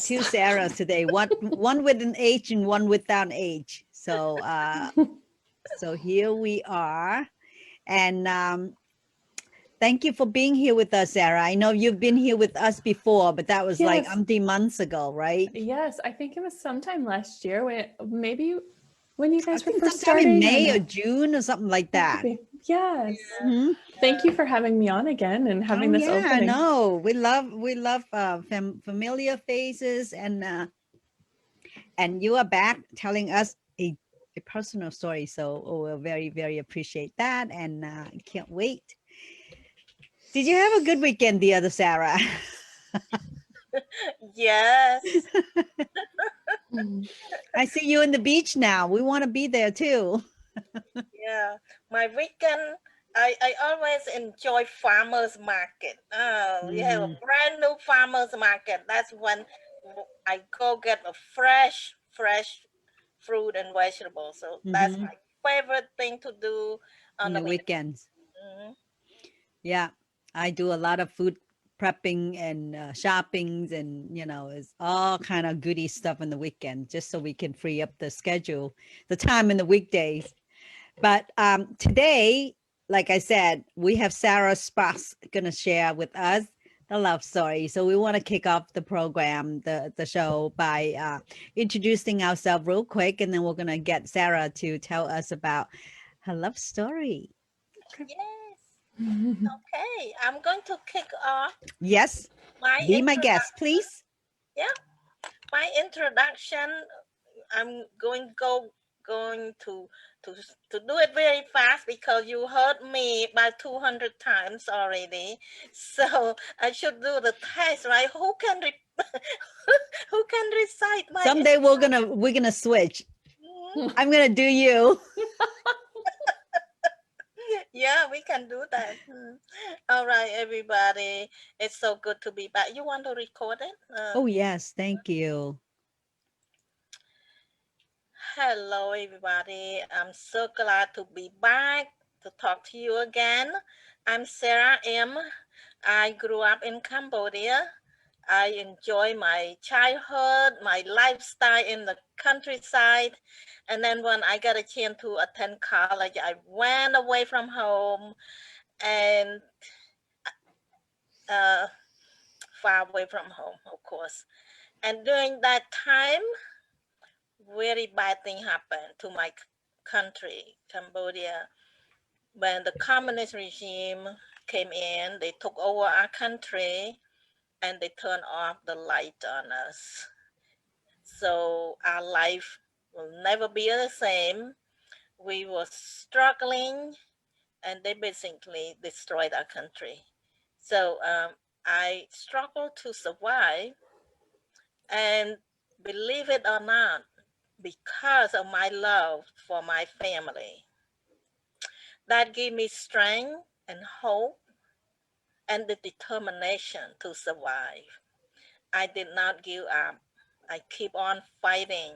two Sarahs today, one with an H and one without an H. So so here we are. And thank you for being here with us, Sarah. I know you've been here with us before, but that was like Yes. umpteen months ago, right? Yes, I think it was sometime last year when you I guys were think first sometime in starting, May or and June or something like that could that. be. Yes. Hmm. Thank you for having me on again and Oh having this yeah, opening. no, we love familiar faces, and you are back telling us a personal story. So we'll very appreciate that, and can't wait. Did you have a good weekend, the other Sarah? Yes. Mm. I see you in the beach now. We want to be there too. Yeah. My weekend, I always enjoy farmers market. Oh, we have a Mhm. brand new farmers market. That's when I go get a fresh fruit and vegetables. So that's Mhm. my favorite thing to do In on the the weekend. weekends. Mhm. Yeah, I do a lot of food prepping and shoppings, and it's all kind of goody stuff in the weekend, just so we can free up the schedule, the time in the weekdays. But today, like I said, we have Sarah Sparks gonna share with us the love story. So we want to kick off the program, the show, by introducing ourselves real quick, and then we're gonna get Sarah to tell us about her love story. Yes. Okay. I'm going to kick off Yes, my be my introduction. guest, please. Yeah. My introduction, I'm going to do it very fast because you heard me about 200 times already. So I should do the test, right? Who can recite my Someday we're gonna switch. Mhm. I'm gonna do you. Yeah, we can do that. All right, everybody. It's so good to be back. You want to record it? Oh yes, thank you. Hello, everybody. I'm so glad to be back to talk to you again. I'm Sarah M. I grew up in Cambodia. I enjoy my childhood, my lifestyle in the countryside. And then when I got a chance to attend college, I went away from home and uh, far away from home, of course. And during that time, very bad thing happened to my country, Cambodia. When the communist regime came in, they took over our country and they turned off the light on us. So our life will never be the same. We were struggling and they basically destroyed our country. So I struggled to survive, and believe it or not, because of my love for my family, that gave me strength and hope and the determination to survive. I did not give up. I keep on fighting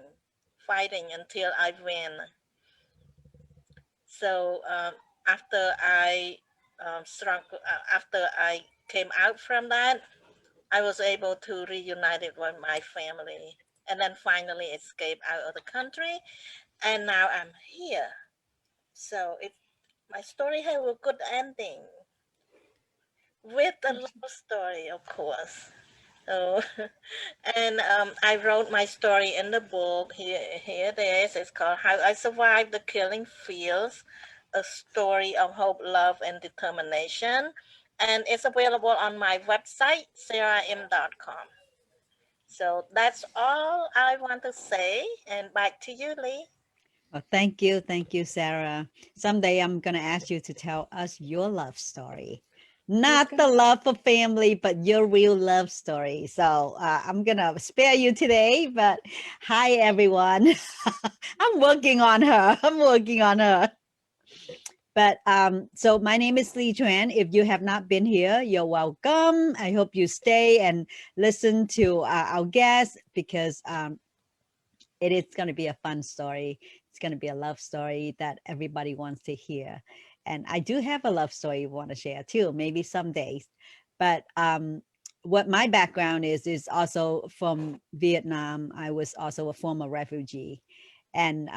until I win. So after I after I came out from that, I was able to reunite it with my family, and then finally escape out of the country, and now I'm here. So it my story had a good ending with a love story, of course. So, and I wrote my story in the book. Here it is. It's called "How I Survived the Killing Fields: A Story of Hope, Love, and Determination," and it's available on my website, sarahim.com. So that's all I want to say. And back to you, Lee. Well, thank you, Sarah. Someday I'm gonna ask you to tell us your love story, It's not good. the love for family, but your real love story. So I'm gonna spare you today. But hi, everyone. I'm working on her. I'm working on her. But so my name is Lee Chuan. If you have not been here, you're welcome. I hope you stay and listen to our guests, because it is going to be a fun story. It's going to be a love story that everybody wants to hear. And I do have a love story I want to share too, maybe some days. But what my background is also from Vietnam. I was also a former refugee, and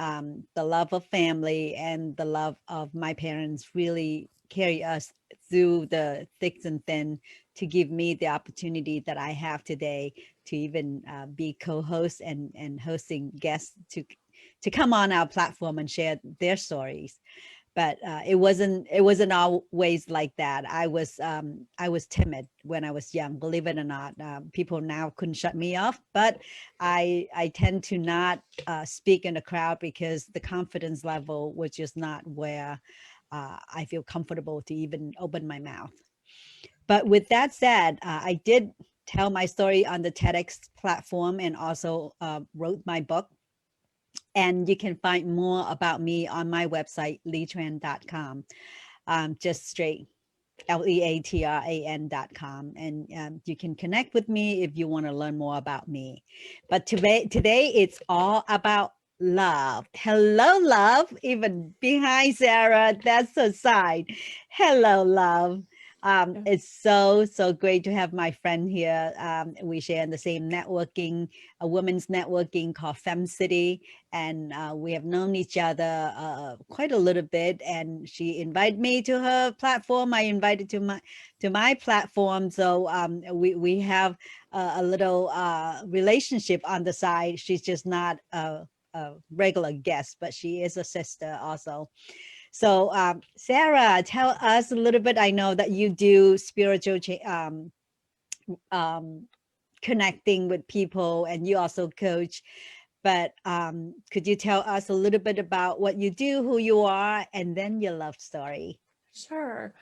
the love of family and the love of my parents really carry us through the thick and thin to give me the opportunity that I have today to even be co-host and hosting guests to come on our platform and share their stories. But it wasn't always like that. I was timid when I was young, believe it or not. People now couldn't shut me off, but I tend to not speak in a crowd because the confidence level was just not where I feel comfortable to even open my mouth. But with that said, I did tell my story on the TEDx platform and also wrote my book. And you can find more about me on my website, leatran.com, just straight LEATRAN.com. And you can connect with me if you want to learn more about me. But today it's all about love. Hello, love. Even behind Sarah, that's her side. Hello, love. It's so great to have my friend here. We share in the same networking, a women's networking called Fem City, and we have known each other quite a little bit. And she invited me to her platform. I invited to my platform. So we have a little relationship on the side. She's just not a regular guest, but she is a sister also. So, Sarah, tell us a little bit. I know that you do spiritual connecting with people, and you also coach. But could you tell us a little bit about what you do, who you are, and then your love story? Sure.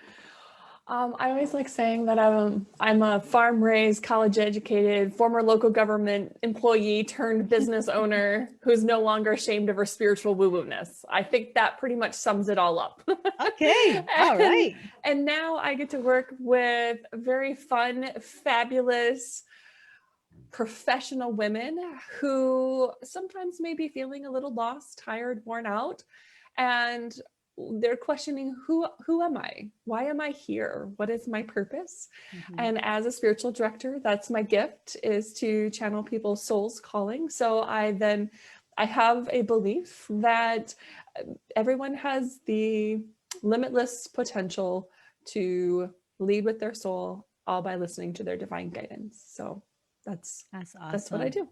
I always like saying that I'm a farm-raised, college-educated, former local government employee turned business owner who's no longer ashamed of her spiritual woo-woo-ness. I think that pretty much sums it all up. Okay, all right. And now I get to work with very fun, fabulous, professional women who sometimes may be feeling a little lost, tired, worn out, and they're questioning who am I? Why am I here? What is my purpose? Mhm. And as a spiritual director, that's my gift, is to channel people's souls calling. So I have a belief that everyone has the limitless potential to lead with their soul, all by listening to their divine guidance. So that's awesome. That's what I do.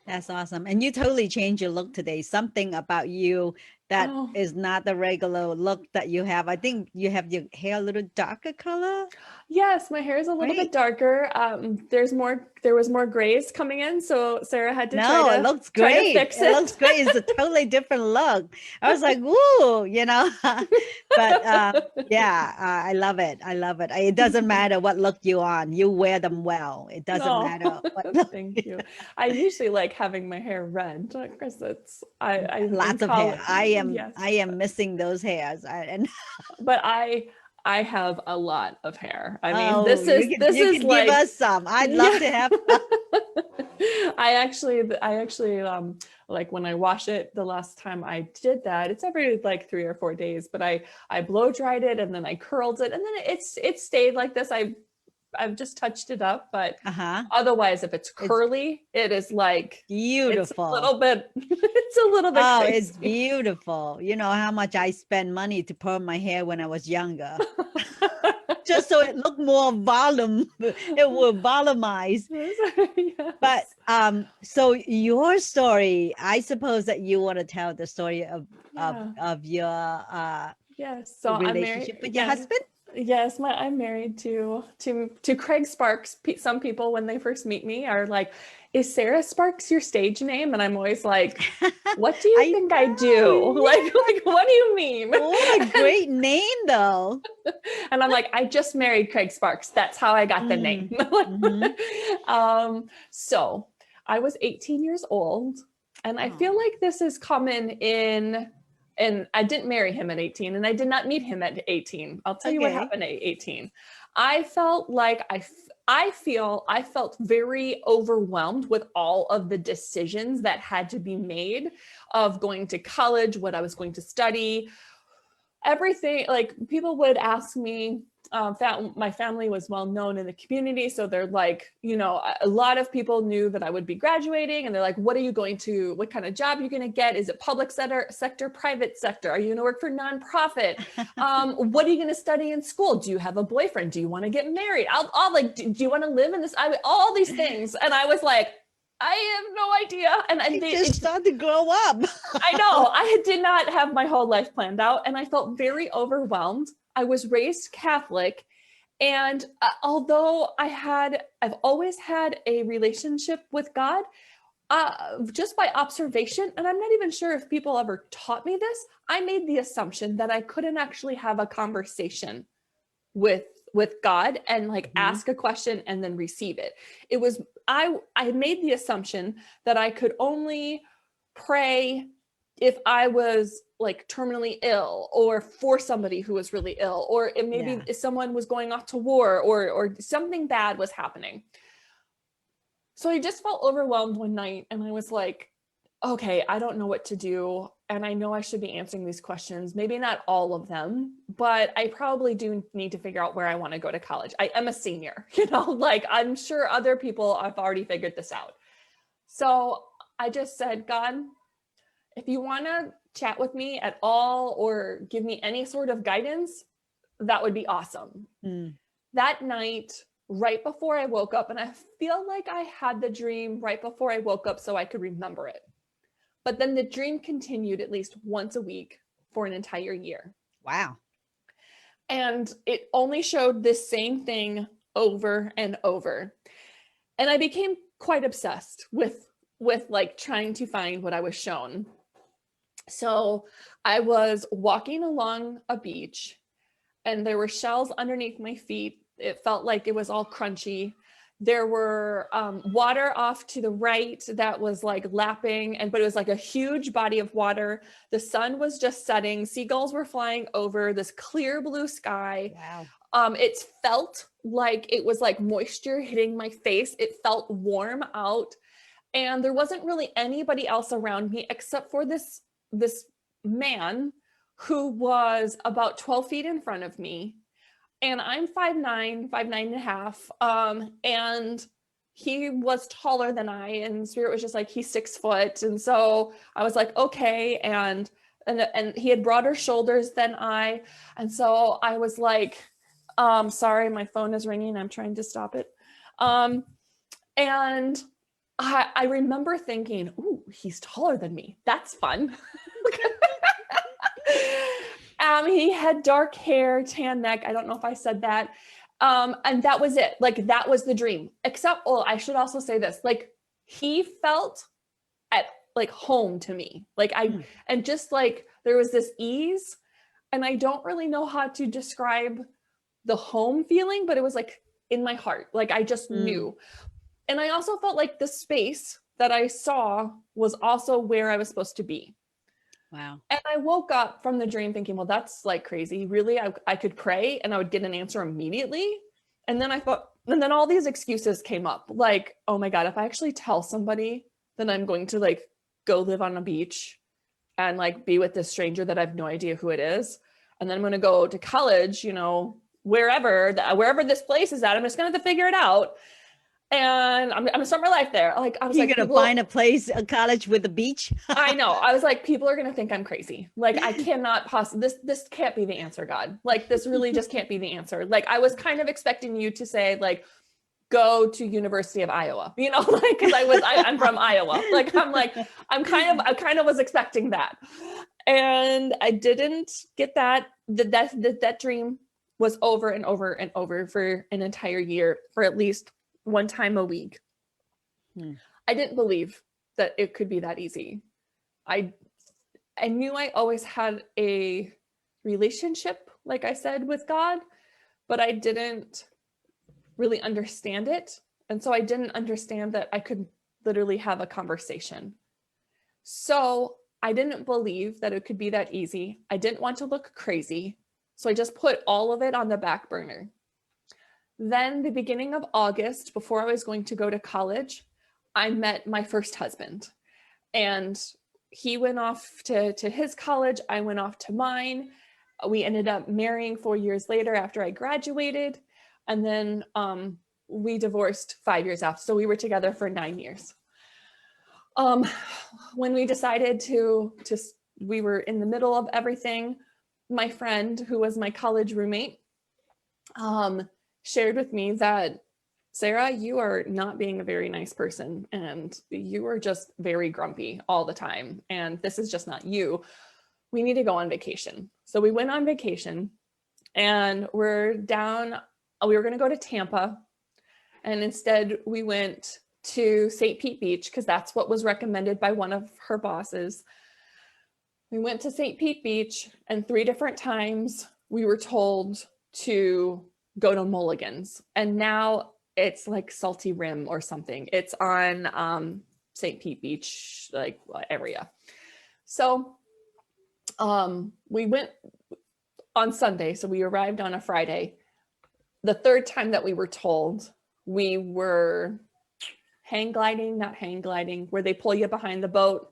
That's awesome. And you totally changed your look today. Something about you that is not the regular look that you have. I think you have your hair a little darker color. Yes, my hair is a little bit darker. There was more grays coming in, so Sarah had to it looks great. try to fix it. It looks great. It's a totally different look. I was like, "Woo," But yeah, I love it. I love it. It doesn't matter what look you on. You wear them well. It doesn't matter what look. Thank you. I usually like having my hair red because it's lots of hair. Yes. I am missing those hairs. But I have a lot of hair. I mean, Oh, this is like, give us some. I'd love to have some. I actually like when I wash it, the last time I did that, it's every like 3 or 4 days, but I blow dried it and then I curled it and then it stayed like this. I've just touched it up, but otherwise, if it's curly, it is like beautiful. It's a little bit Oh, crazy. it's beautiful. You know how much I spent money to perm my hair when I was younger. Just so it looked more volume, it will volumize. Yes. But so your story, I suppose that you want to tell the story of your yes. So relationship with your husband. Yes, I'm married to Craig Sparks. Some people, when they first meet me, are like, "Is Sarah Sparks your stage name?" And I'm always like, "What do you think I do? Yeah. Like, what do you mean?" What a great name, though. And I'm like, "I just married Craig Sparks. That's how I got the name." So I was 18 years old, and I feel like this is common and I didn't marry him at 18 and I did not meet him at 18. I'll tell you what happened at 18. I felt like I felt very overwhelmed with all of the decisions that had to be made of going to college, what I was going to study, everything. Like people would ask me, my family was well known in the community. So they're like, you know, a lot of people knew that I would be graduating, and they're like, what kind of job are you going to get? Is it public sector, private sector? Are you going to work for nonprofit? What are you going to study in school? Do you have a boyfriend? Do you want to get married? I'll like, do you want to live in this? All these things. And I was like, I have no idea. And They just start to grow up. I know, I did not have my whole life planned out, and I felt very overwhelmed. I was raised Catholic, and although I've always had a relationship with God, just by observation, and I'm not even sure if people ever taught me this, I made the assumption that I couldn't actually have a conversation with God and like ask a question and then receive it. It was, I made the assumption that I could only pray if I was like terminally ill, or for somebody who was really ill, or if someone was going off to war, or something bad was happening. So I just felt overwhelmed one night, and I was like, okay, I don't know what to do. And I know I should be answering these questions, maybe not all of them, but I probably do need to figure out where I want to go to college. I am a senior, you know, like I'm sure other people have already figured this out. So I just said, God, if you want to chat with me at all or give me any sort of guidance, that would be awesome. That night, right before I woke up, and I feel like I had the dream right before I woke up so I could remember it. But then the dream continued at least once a week for an entire year. Wow. And it only showed this same thing over and over. And I became quite obsessed with like trying to find what I was shown. So I was walking along a beach, and there were shells underneath my feet. It felt like it was all crunchy. There were water off to the right that was like lapping, but it was like a huge body of water. The sun was just setting. Seagulls were flying over this clear blue sky. Wow. It felt like it was like moisture hitting my face. It felt warm out. And there wasn't really anybody else around me except for this man who was about 12 feet in front of me. And I'm 5'9", 5'9.5". And he was taller than I, and Spirit was just like, he's 6 foot. And so I was like, okay. And he had broader shoulders than I. And so I was like, sorry, my phone is ringing. I'm trying to stop it. And I remember thinking, ooh, he's taller than me. That's fun. He had dark hair, tan neck. I don't know if I said that. And that was it. Like, that was the dream. Except, well, I should also say this, like, he felt at like home to me. Like and just like, there was this ease, and I don't really know how to describe the home feeling, but it was like in my heart. Like, I just knew. And I also felt like the space that I saw was also where I was supposed to be. Wow. And I woke up from the dream thinking, well, that's like crazy. Really? I could pray and I would get an answer immediately. And then I thought, and then all these excuses came up. Like, oh my God, if I actually tell somebody, then I'm going to like go live on a beach and like be with this stranger that I have no idea who it is. And then I'm going to go to college, you know, wherever this place is at, I'm just going to have to figure it out. And I'm gonna start my life there. Like, I was You're like, gonna find a place, a college with a beach. I know. I was like, people are gonna think I'm crazy. Like, I cannot possibly. This can't be the answer, God. Like, this really just can't be the answer. Like, I was kind of expecting you to say, like, go to University of Iowa. You know, like, because I'm from Iowa. Like, I kind of was expecting that, and I didn't get that. That dream was over and over and over for an entire year, for at least one time a week. I didn't believe that it could be that easy. I knew I always had a relationship, like I said, with God, but I didn't really understand it. And so I didn't understand that I could literally have a conversation. So I didn't believe that it could be that easy. I didn't want to look crazy. So I just put all of it on the back burner. Then the beginning of August, before I was going to go to college, I met my first husband, and he went off to his college. I went off to mine. we ended up marrying 4 years later after I graduated. And then we divorced 5 years after. So we were together for 9 years. When we decided we were in the middle of everything, my friend, who was my college roommate, shared with me that, Sarah, you are not being a very nice person, and you are just very grumpy all the time. And this is just not you. We need to go on vacation. So we went on vacation, and we were going to go to Tampa. And instead we went to St. Pete Beach because that's what was recommended by one of her bosses. We went to St. Pete Beach, and 3 different times we were told to go to Mulligan's. And now it's like Salty Rim or something. It's on St. Pete Beach, like area. So we went on Sunday. So we arrived on a Friday. The 3rd time that we were told, we were not hang gliding, where they pull you behind the boat,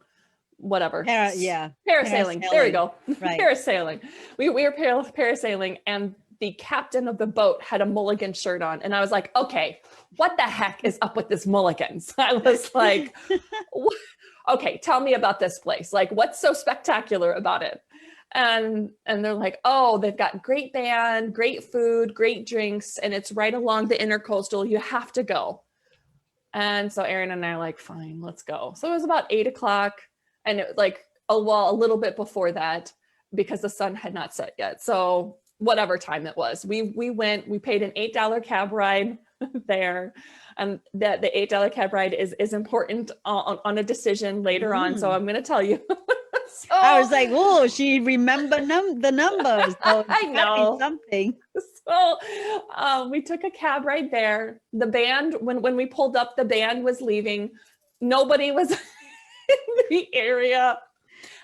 whatever. Parasailing. There we go. Right. Parasailing. We were parasailing, and the captain of the boat had a Mulligan shirt on. And I was like, okay, what the heck is up with this Mulligan's? I was like, okay, tell me about this place. Like, what's so spectacular about it? And they're like, oh, they've got great band, great food, great drinks, and it's right along the intercoastal. You have to go. And so Aaron and I are like, fine, let's go. So it was about 8 o'clock, and it like, a little bit before that, because the sun had not set yet. So whatever time it was, we went, we paid an $8 cab ride there. And that the $8 cab ride is important on a decision later on. So I'm going to tell you. So, I was like, oh, she remembered the numbers. So I know something. So we took a cab ride there. The band, when we pulled up, the band was leaving. Nobody was in the area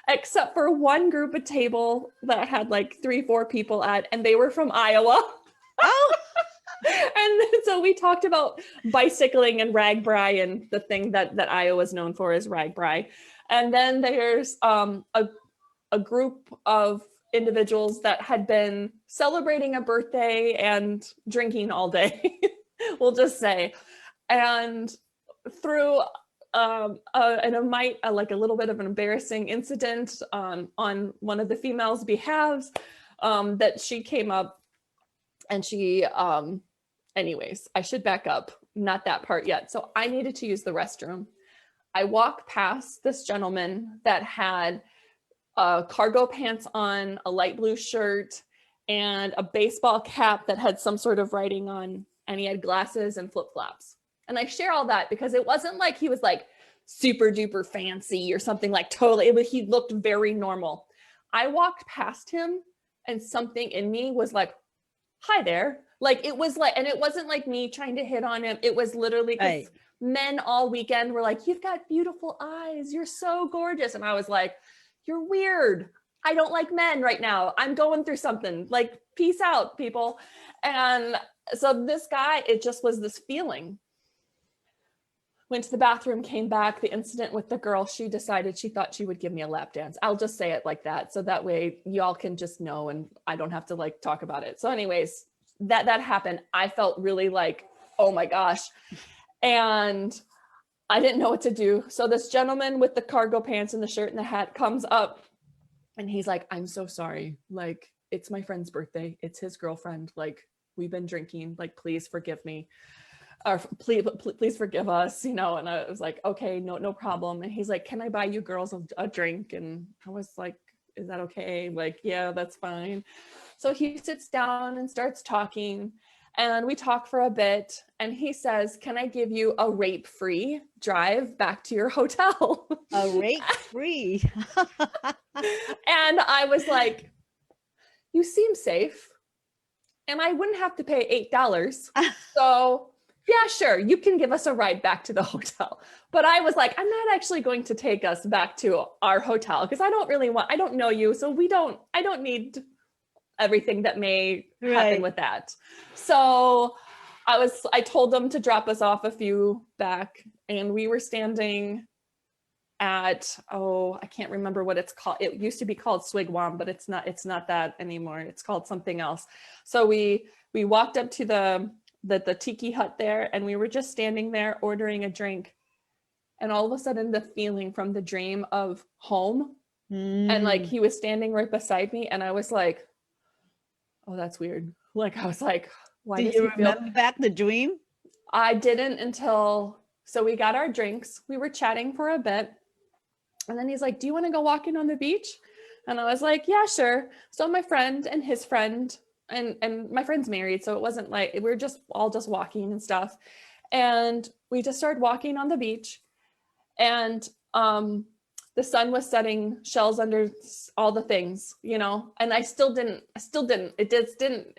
except for one group of table that had like 3-4 people at, and they were from Iowa. Oh. And so we talked about bicycling and RAGBRAI, and the thing that Iowa is known for is RAGBRAI. And then there's a group of individuals that had been celebrating a birthday and drinking all day, we'll just say. And through like a little bit of an embarrassing incident on one of the females' behalves, that she came up and she, anyways, I should back up, not that part yet. So I needed to use the restroom. I walked past this gentleman that had cargo pants on, a light blue shirt, and a baseball cap that had some sort of writing on, and he had glasses and flip-flops. And I share all that because it wasn't like he was like super duper fancy or something, like totally, he looked very normal. I walked past him and something in me was like, hi there. Like, it was like, and it wasn't like me trying to hit on him. It was literally, Right. men all weekend were like, you've got beautiful eyes. You're so gorgeous. And I was like, you're weird. I don't like men right now. I'm going through something. Like, peace out, people. And so this guy, it just was this feeling. Went to the bathroom, came back, the incident with the girl, she decided she thought she would give me a lap dance. I'll just say it like that. So that way y'all can just know and I don't have to like talk about it. So anyways, that happened. I felt really like, oh my gosh. And I didn't know what to do. So this gentleman with the cargo pants and the shirt and the hat comes up and he's like, I'm so sorry. Like, it's my friend's birthday. It's his girlfriend. Like, we've been drinking, like, please forgive me. Or please forgive us, you know. And I was like, okay, no problem. And he's like, can I buy you girls a drink? And I was like, is that okay? Like, yeah, that's fine. So he sits down and starts talking, and we talk for a bit, and he says, can I give you a rape-free drive back to your hotel? A rape-free. And I was like, you seem safe, and I wouldn't have to pay $8. So yeah, sure, you can give us a ride back to the hotel. But I was like, I'm not actually going to take us back to our hotel because I don't know you. So I don't need everything that may happen with that. So I told them to drop us off a few back, and we were standing at, oh, I can't remember what it's called. It used to be called Swigwam, but it's not that anymore. It's called something else. So we walked up to the tiki hut there, and we were just standing there ordering a drink. And all of a sudden the feeling from the dream of home, and like Mm. he was standing right beside me, and I was like, oh, that's weird. Like I was like, why Do does you he feel? remember back the dream? I didn't until, so we got our drinks, we were chatting for a bit, and then he's like, do you want to go walking on the beach? And I was like, yeah, sure. So my friend and his friend, and my friend's married, so it wasn't like, we were just all just walking and stuff. And we just started walking on the beach, and the sun was setting, shells under all the things, you know, and it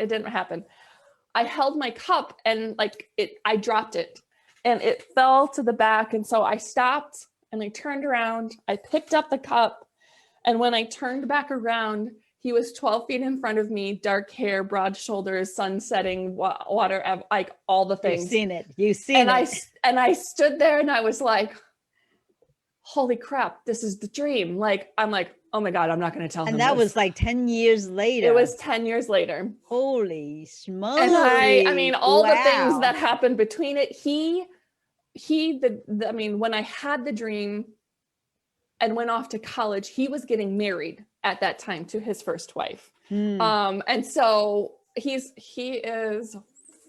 didn't happen. I held my cup, and like I dropped it, and it fell to the back. And so I stopped, and I turned around, I picked up the cup. And when I turned back around, he was 12 feet in front of me, dark hair, broad shoulders, sun setting, water, like all the things. You've seen it. You've seen And it. I stood there, and I was like, holy crap, this is the dream. Like, I'm like, oh my God, I'm not going to tell him And that this. was like 10 years later. It was 10 years later. Holy smokes. And I mean, all the things Wow. that happened between it, I mean, when I had the dream and went off to college, he was getting married at that time to his first wife. Hmm. And so he is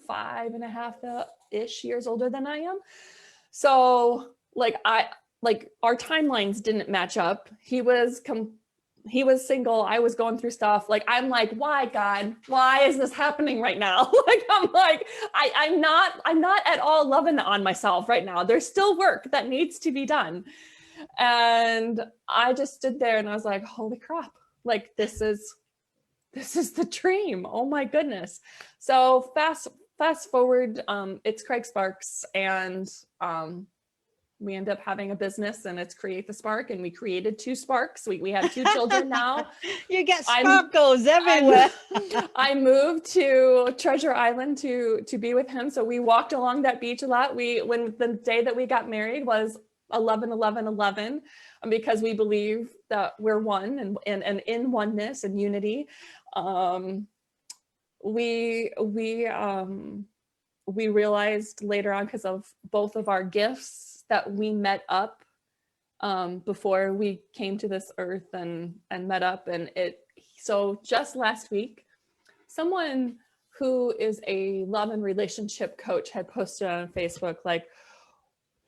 5.5-ish years older than I am. So like our timelines didn't match up. He was single. I was going through stuff. Like, I'm like, why, God, why is this happening right now? Like, I'm like, I'm not at all loving on myself right now. There's still work that needs to be done. And I just stood there, and I was like, holy crap. Like, this is the dream. Oh my goodness. So fast forward, it's Craig Sparks, and we end up having a business, and it's Create the Spark, and we created 2 sparks. We have 2 children now. You get I'm- sparkles everywhere. I moved to Treasure Island to be with him. So we walked along that beach a lot. When the day that we got married was 11/11/11, because we believe that we're one and in oneness and unity. We realized later on, because of both of our gifts, that we met up before we came to this earth and met up. And so just last week, someone who is a love and relationship coach had posted on Facebook, like,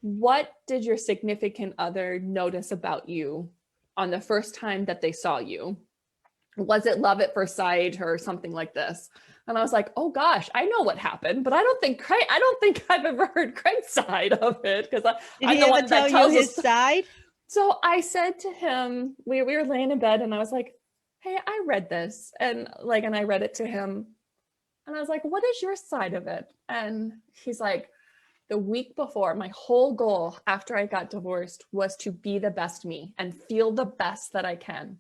what did your significant other notice about you on the first time that they saw you? Was it love at first sight or something like this? And I was like, oh gosh, I know what happened, but I don't think I've ever heard Craig's side of it, because Did I'm he the ever one that tell you tells his us. side? So I said to him, we were laying in bed, and I was like, hey, I read this, and I read it to him, and I was like, what is your side of it? And he's like, the week before, my whole goal after I got divorced was to be the best me and feel the best that I can.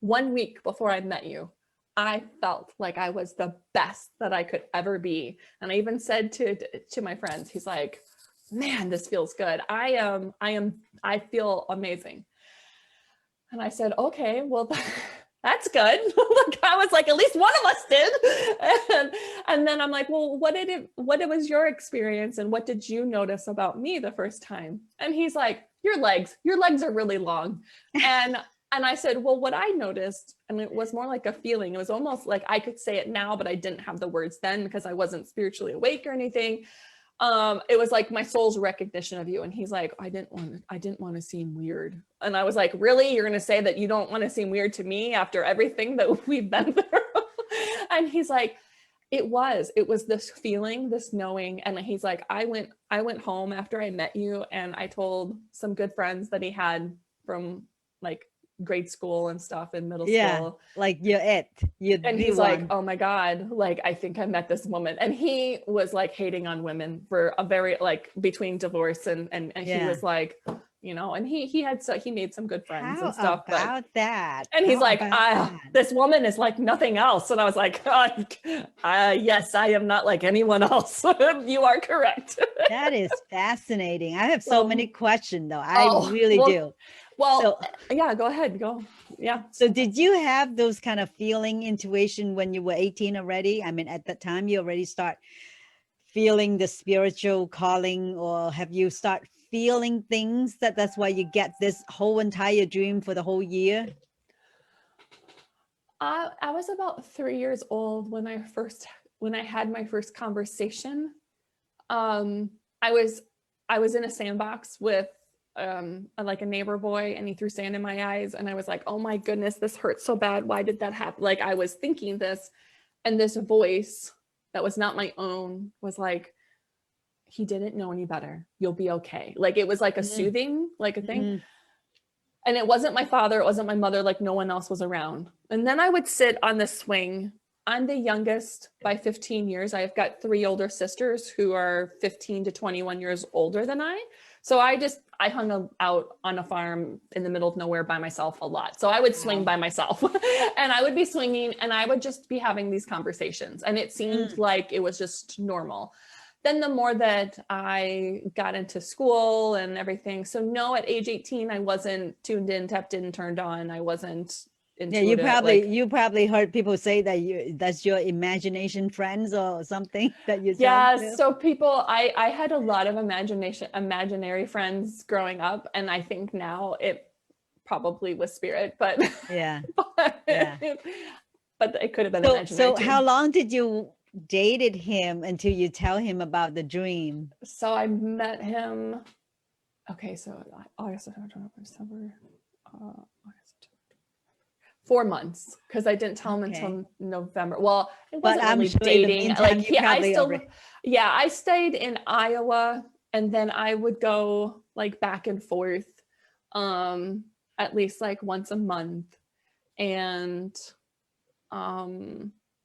1 week before I met you, I felt like I was the best that I could ever be. And I even said to my friends, he's like, man, this feels good. I feel amazing. And I said, okay, well, that's good. I was like, at least one of us did. And then I'm like, well, what was your experience, and what did you notice about me the first time? And he's like, your legs are really long. And I said, well, what I noticed, and it was more like a feeling, it was almost like I could say it now, but I didn't have the words then because I wasn't spiritually awake or anything. It was like my soul's recognition of you. And he's like, I didn't want to seem weird. And I was like, really? You're going to say that you don't want to seem weird to me after everything that we've been through? And he's like, it was this feeling, this knowing. And he's like, I went home after I met you, and I told some good friends that he had from like grade school and stuff in middle school. Like you're And the he's one. like, oh my God, like, I think I met this woman. And he was like hating on women for a very, like, between divorce and he Yeah. was like, you know, and he made some good friends How and stuff, but about that? and he's How like, about that? this woman is like nothing else. And I was like, yes, I am not like anyone else. You are correct. That is fascinating. I have so many questions though. I oh, really well- do. Well, So, yeah, go ahead. Go. Yeah. so did you have those kind of feeling, intuition when you were 18 already? I mean, at that time you already start feeling the spiritual calling, or have you start feeling things that's why you get this whole entire dream for the whole year? I was about 3 years old when I had my first conversation. I was in a sandbox with like a neighbor boy, and he threw sand in my eyes, and I was like, oh my goodness, this hurts so bad. Why did that happen? Like I was thinking this, and this voice that was not my own was like, he didn't know any better. You'll be okay. Like it was like a soothing, like a thing. Mhm. And it wasn't my father, it wasn't my mother, like no one else was around. And then I would sit on the swing. I'm the youngest by 15 years. I've got 3 older sisters who are 15 to 21 years older than I. So I hung out on a farm in the middle of nowhere by myself a lot. So I would swing by myself and I would be swinging and I would just be having these conversations. And it seemed like it was just normal. Then the more that I got into school and everything. So no, at age 18, I wasn't tuned in, tapped in, turned on. I wasn't Yeah, intuitive. you probably heard people say that that's your imagination friends or something that you Yeah, talk to. so people, I had a lot of imaginary friends growing up, and I think now it probably was spirit, but Yeah. but, Yeah. but it could have been So imaginary too. how long did you dated him until you tell him about the dream? So I met him. Okay, so August, December, August, 4 months, because I didn't tell him Okay. until November. Well, it But wasn't I'm really sure in the dating. meantime, Like you I probably still, already- yeah, I stayed in Iowa, and then I would go like back and forth, at least like once a month, and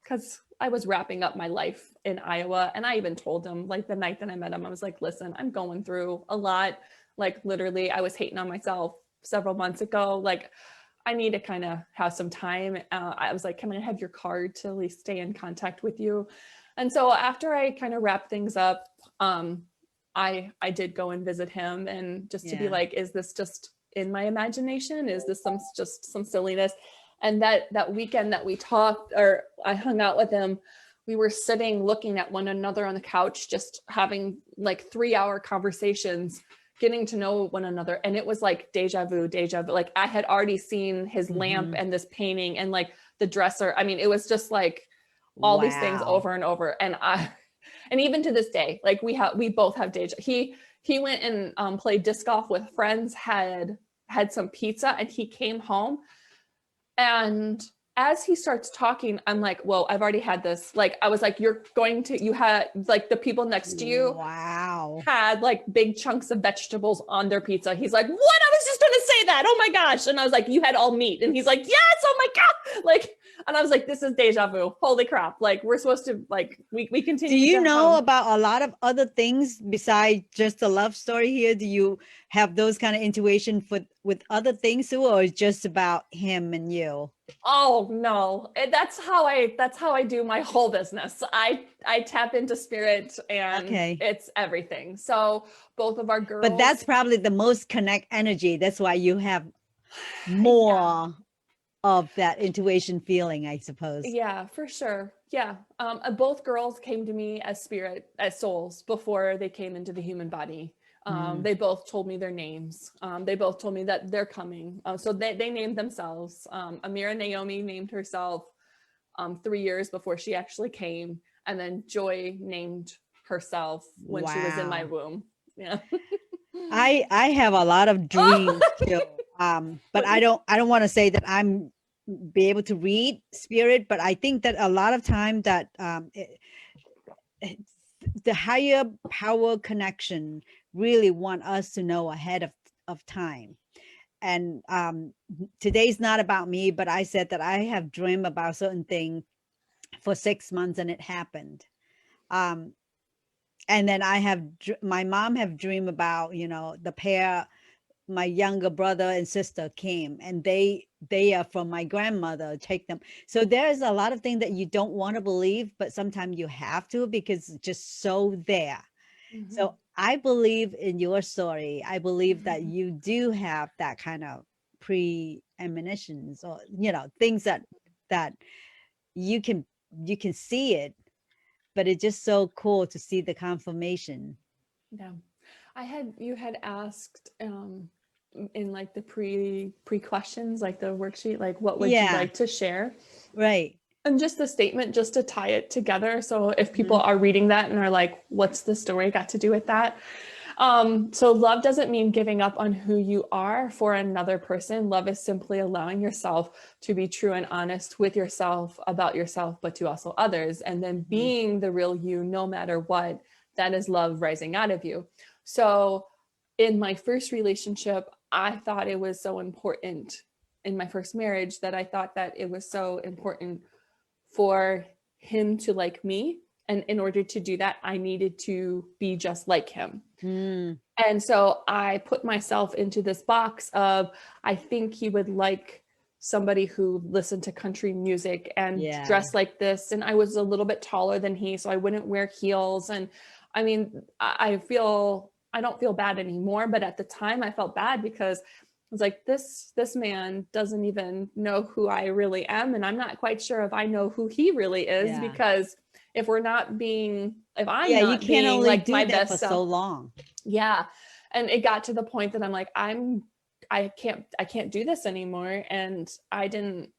because I was wrapping up my life in Iowa, and I even told him like the night that I met him, I was like, listen, I'm going through a lot. Like literally, I was hating on myself several months ago. Like I need to kind of have some time. I was like, can I have your card to at least stay in contact with you? And so after I kind of wrapped things up, I did go and visit him, and just to be Yeah. like, is this just in my imagination? Is this just some silliness? And that weekend that we talked, or I hung out with him, we were sitting looking at one another on the couch, just having like 3-hour conversations, getting to know one another. And it was like deja vu. Like I had already seen his lamp and this painting and like the dresser. I mean, it was just like all these things Wow. over and over. And even to this day, like we both have deja. He went and played disc golf with friends, had some pizza, and he came home. And as he starts talking, I'm like, whoa, I've already had this. Like, I was like, you had like the people next to you Wow. had like big chunks of vegetables on their pizza. He's like, what? I was just going to say that. Oh my gosh. And I was like, you had all meat. And he's like, yes. Oh my God. Like, and I was like, this is deja vu. Holy crap. Like we're supposed to like, we continue. Do you to know have- about a lot of other things besides just the love story here? Do you have those kind of intuition with other things too, or it's just about him and you? Oh no, that's how I do my whole business. I tap into spirit, and Okay. it's everything. So both of our girls. But that's probably the most connect energy. That's why you have more of that intuition feeling, I suppose. Yeah, for sure. Yeah. Both girls came to me as souls before they came into the human body. They both told me their names. They both told me that they're coming. So they named themselves. Amira Naomi named herself 3 years before she actually came. And then Joy named herself when she was in my Wow. womb. Yeah. I have a lot of dreams too. But I don't want to say that I'm be able to read spirit, but I think that a lot of time that the higher power connection really want us to know ahead of time. And today's not about me, but I said that I have dreamed about certain thing for 6 months and it happened. And then my mom have dreamed about, the pair my younger brother and sister came, and they are from my grandmother, take them. So there's a lot of things that you don't want to believe, but sometimes you have to, because it's just so there. Mhm. So I believe in your story. I believe that Mhm. you do have that kind of premonitions, or things that you can see it, but it's just so cool to see the confirmation. Yeah. You had asked in like the pre questions, like the worksheet, like what would you Yeah, like to share? right. And just the statement, just to tie it together. So if people Mhm. are reading that and are like, what's the story got to do with that? So love doesn't mean giving up on who you are for another person. Love is simply allowing yourself to be true and honest with yourself, about yourself, but to also others. And then being the real you, no matter what, that is love rising out of you. So in my first relationship, I thought it was so important in my first marriage that I thought that it was so important for him to like me. And in order to do that, I needed to be just like him. Mm, And so I put myself into this box of, I think he would like somebody who listened to country music and yeah. dressed like this. And I was a little bit taller than he, so I wouldn't wear heels. And I mean, I don't feel bad anymore, but at the time I felt bad because I was like, this man doesn't even know who I really am. And I'm not quite sure if I know who he really is, Yeah. because if I'm Yeah, you not can't being only like my do that for best so self. long. Yeah. And it got to the point that I'm like, I can't do this anymore. And I didn't,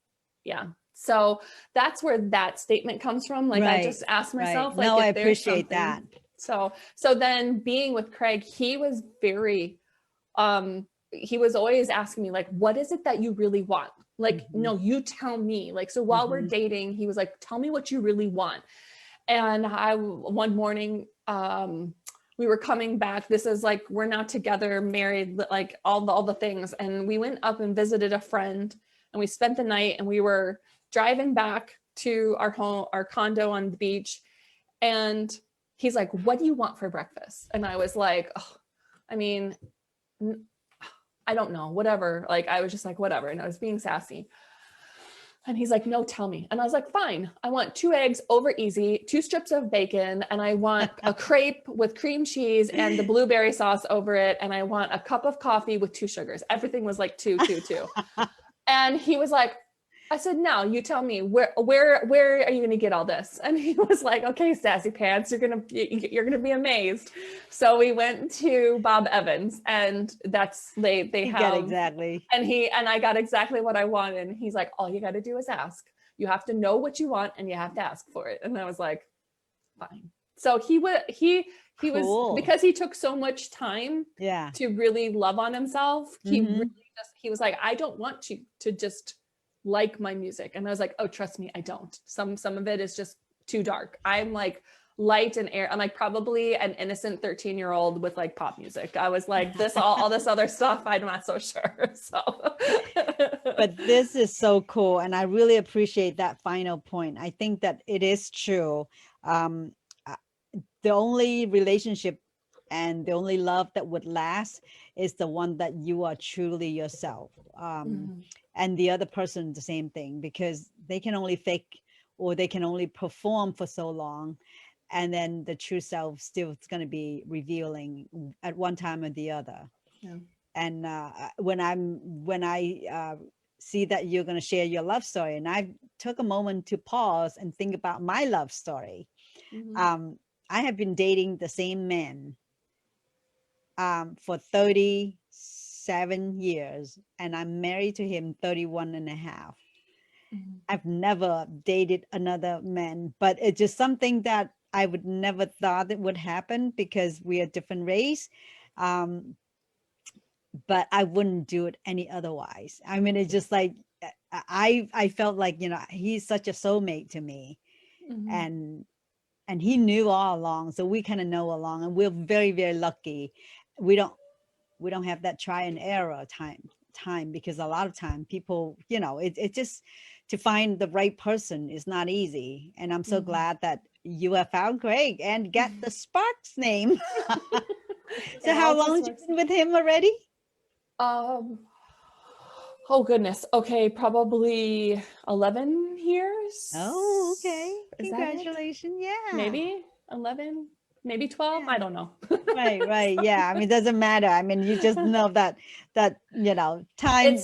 yeah. So that's where that statement comes from. Like, I Right, just asked right. myself, like, No, I if there's appreciate that. something. So then being with Craig, he was very, he was always asking me, like, what is it that you really want? Like, Mhm. no, you tell me. Like, so while we're Mhm. dating, he was like, tell me what you really want. And one morning, we were coming back. This is like, we're now together, married, like all the things. And we went up and visited a friend, and we spent the night, and we were driving back to our home, our condo on the beach. And he's like, what do you want for breakfast? And I was like, oh, I mean, I don't know, whatever. Like, I was just like, whatever. And I was being sassy. And he's like, no, tell me. And I was like, fine. I want 2 eggs over easy, 2 strips of bacon, and I want a crepe with cream cheese and the blueberry sauce over it. And I want a cup of coffee with 2 sugars. Everything was like 2, 2, 2. And he was like, I said, no, you tell me, where are you going to get all this? And he was like, okay, sassy pants, you're going to be amazed. So we went to Bob Evans, and they You have get exactly. and I got exactly what I wanted. And he's like, all you got to do is ask. You have to know what you want, and you have to ask for it. And I was like, fine. So he was, Cool. because he took so much time Yeah. to really love on himself. Mhm. He was like, I don't want you to just like my music. And I was like, oh, trust me, I don't. Some of it is just too dark. I'm like light and air. I'm like probably an innocent 13-year-old with like pop music. I was like, this all this other stuff, I'm not so sure. So But this is so cool, and I really appreciate that final point. I think that it is true. Um, uh, the only relationship and the only love that would last is the one that you are truly yourself. Mhm. And the other person, the same thing, because they can only fake, or they can only perform for so long. And then the true self still is going to be revealing at one time or the other. Yeah. And when I see that you're going to share your love story, and I took a moment to pause and think about my love story. Mhm. I have been dating the same man for 37 years, and I'm married to him 31 and a half. Mhm. I've never dated another man, but it's just something that I would never thought it would happen, because we are different race. Um, but I wouldn't do it any otherwise. I mean, it's just like, I felt like, he's such a soulmate to me, Mhm. and he knew all along. So we kind of know along, and we're very, very lucky. We don't have that try and error time, because a lot of time people, it just, to find the right person is not easy. And I'm so Mhm. glad that you have found Craig and get the Sparks name. So It how all long just have you works. been with him already? Oh goodness. Okay, probably 11 years. Oh, okay. Is that it? Congratulations. Yeah. Maybe 11, maybe 12. Yeah. I don't know. Right. Yeah. I mean, it doesn't matter. I mean, you just know that time,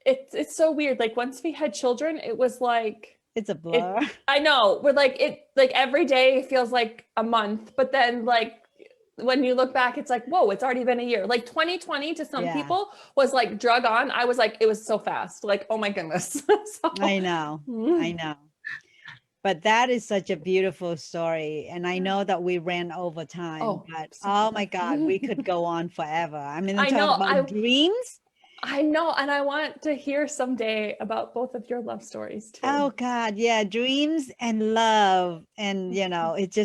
It's so weird. Like once we had children, it was like it's a blur. I know. We're like every day feels like a month, but then like when you look back, it's like, whoa, it's already been a year. Like 2020 to some Yeah. people was like drug on. I was like, it was so fast. Like, oh my goodness. So, I know. I know. But that is such a beautiful story. And I know that we ran over time, Oh, but so oh my bad. God, we could go on forever. I mean, I talk know, about dreams. I know. And I want to hear someday about both of your love stories too. Oh God, yeah, dreams and love. And it's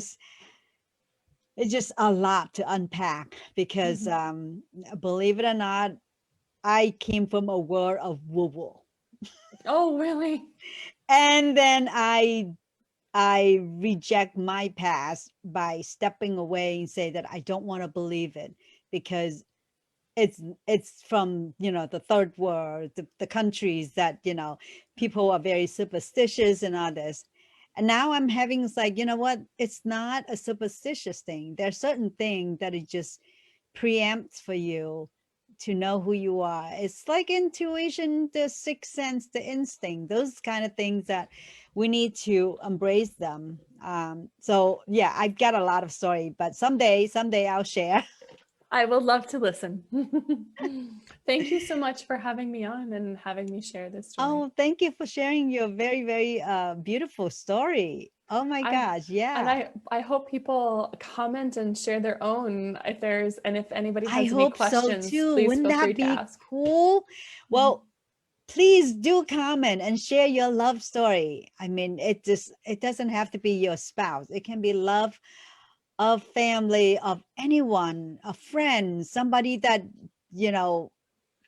just a lot to unpack because believe it or not, I came from a world of woo-woo. Oh, really? And then I reject my past by stepping away and say that I don't want to believe it because it's from the third world, the countries that people are very superstitious and all this. And now I'm having, it's like, you know what, it's not a superstitious thing. There's certain things that it just preempts for you to know who you are. It's like intuition, the sixth sense, the instinct, those kind of things that we need to embrace them. So yeah, I've got a lot of story, but someday I'll share. I would love to listen. Thank you so much for having me on and having me share this story. Oh, thank you for sharing your very, very beautiful story. Oh my gosh, yeah. And I hope people comment and share their own if anybody has I any hope questions, so too. please Wouldn't feel free that to be ask. cool? Well, please do comment and share your love story. I mean, it doesn't have to be your spouse. It can be love of family, of anyone, a friend, somebody that,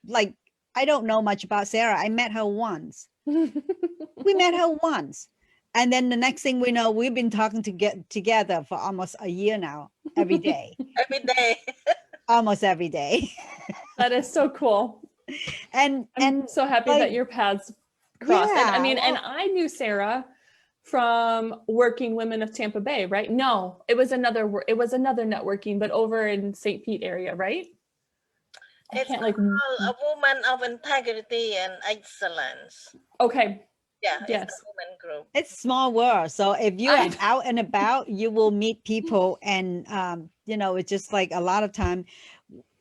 like, I don't know much about Sarah. I met her once. We met her once. And then the next thing we know, we've been talking to get together for almost a year now, every day, Every day. almost every day. That is so cool. And I'm so happy like, that your paths crossed. And I yeah, mean, and well, I knew Sarah from Working Women of Tampa Bay, right? No, it was another networking, but over in St. Pete area, right? I It's can't like. called a woman of integrity and excellence. Okay. Yeah, Yes. it's a woman group. it's small world. So if you I are know. out and about, you will meet people, and it's just like a lot of time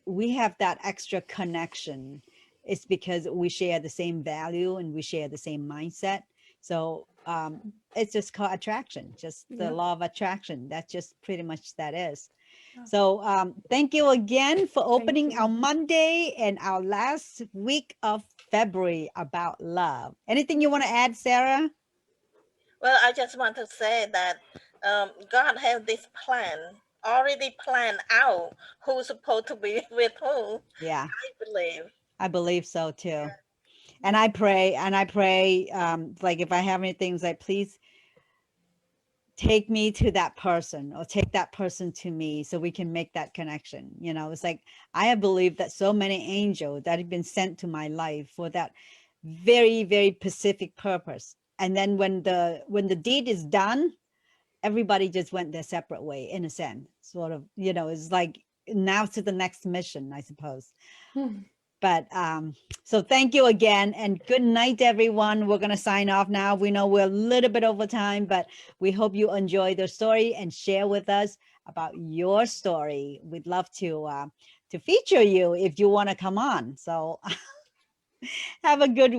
we have that extra connection. It's because we share the same value and we share the same mindset. So it's just called attraction, just the Yep. law of attraction. That's just pretty much that is. Yeah. So thank you again for opening you. our Monday and our last week of February about love. Anything you want to add, Sarah? Well, I just want to say that God has this plan already planned out who's supposed to be with who. Yeah, I I believe so too. And I pray, like if I have any things, like please take me to that person or take that person to me so we can make that connection. It's like I have believed that so many angels that have been sent to my life for that very, very specific purpose. And then when the deed is done, everybody just went their separate way, in a sense, sort of, it's like now to the next mission, I suppose. But so thank you again, and good night, everyone. We're going to sign off now. We know we're a little bit over time, but we hope you enjoy the story and share with us about your story. We'd love to feature you if you want to come on. So have a good